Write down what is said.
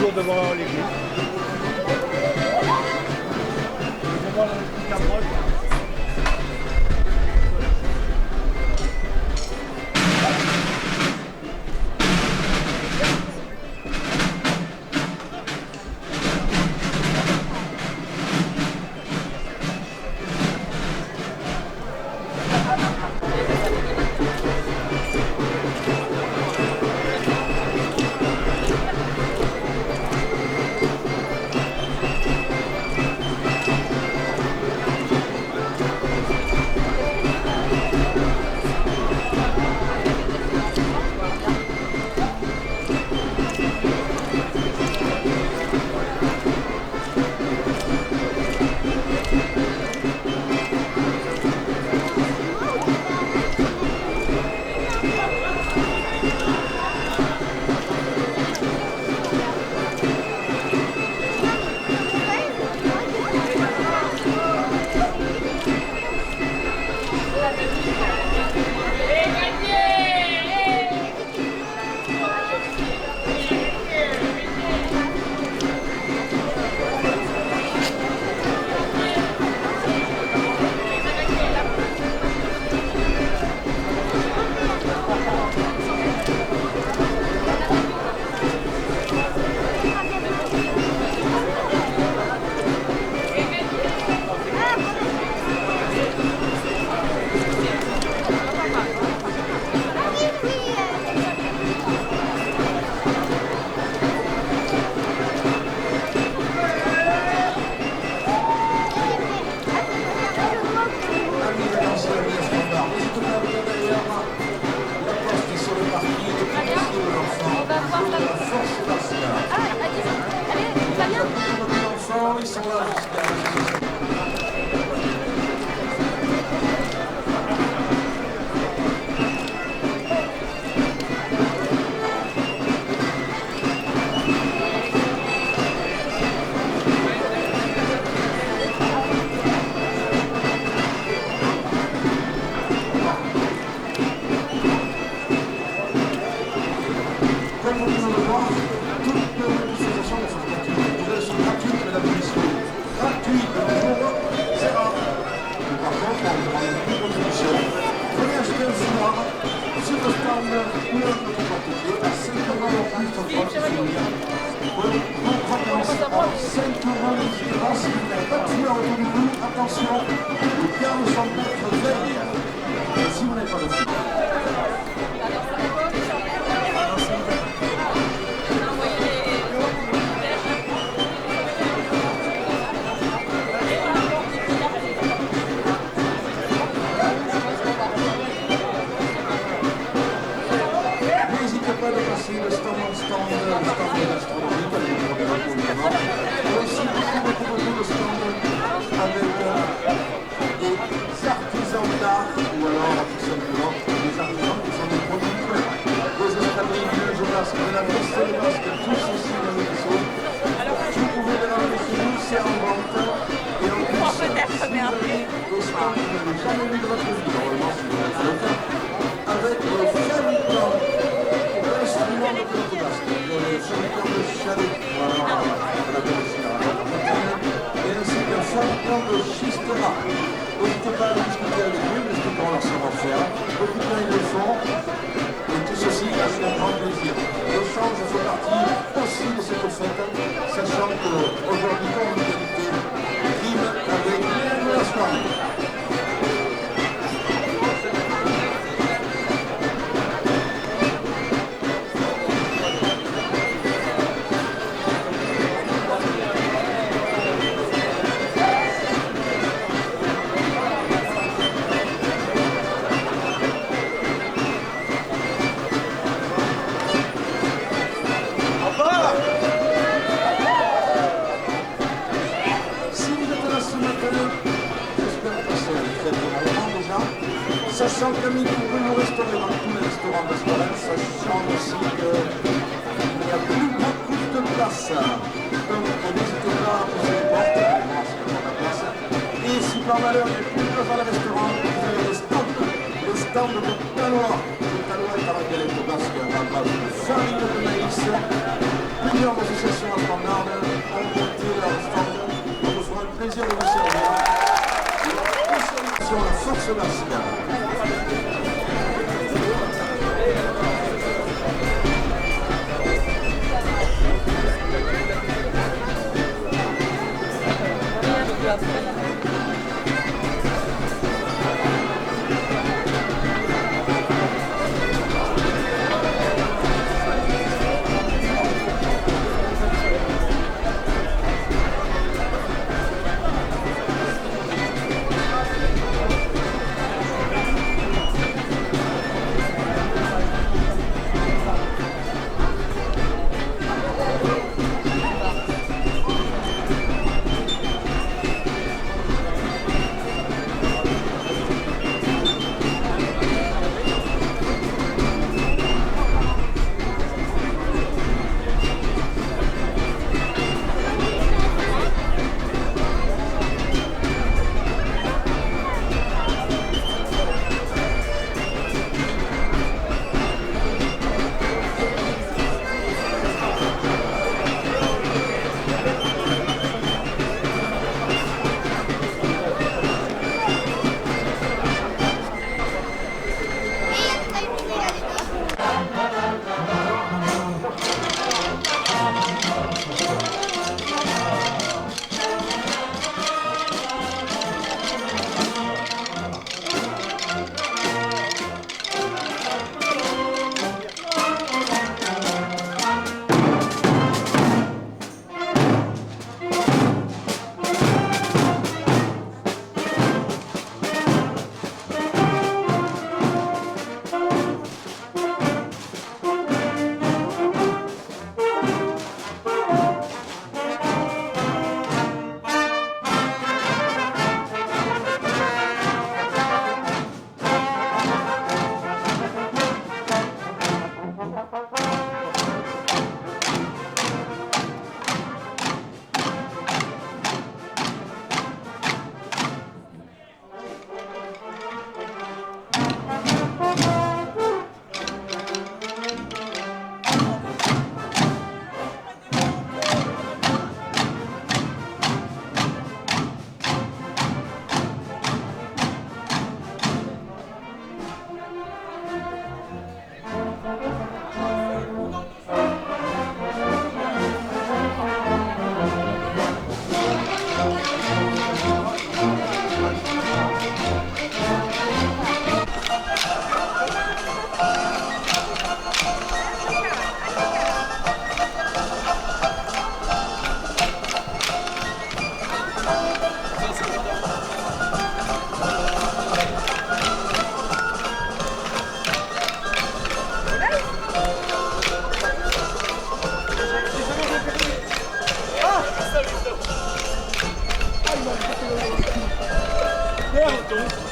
toujours devant l'église. Devant la camerotte. Attention, le terme semble être veille. Si vous n'avez pas de fil. N'hésitez pas à passer le stand de l'astronomie, comme vous le verrez pour le moment. Il y a aussi beaucoup de stands avec des artisans d'art, ou alors tout simplement des artisans qui font des produits des espadrilles, des masques, de la veste, des masques, tous ici dans le vaisseau. Vous pouvez les ramener chez nous, c'est en vente. Et en plus, si vous avez des stands que vous n'avez jamais vu de votre vie, normalement si vous êtes le cas, avec le fabricant d'instruments de contrebasse, le fabricant de chalet, voilà, on appelle aussi la et ainsi qu'un fabricant de schistera. N'hésitez pas à aller discuter avec eux, parce que pour leur savoir-faire, beaucoup de gens ils le font, et tout ceci avec un grand plaisir. L'échange fait partie aussi de cette fête, sachant qu'aujourd'hui, convivialité rime avec la soirée. Sachant que vous pouvez nous restaurer dans tous les restaurants de Smolensk, sachant aussi qu'il n'y a plus beaucoup de place. Donc n'hésitez pas à pousser les portes, c'est la place. Et si par malheur il n'y a plus de place dans les restaurants, vous avez les stands de Talois. Le Talois est un dialecte basque à base de farine de maïs, plusieurs associations standards ont monté leur stand. On nous fera le plaisir de vous servir. Sur la force martiale. Merde,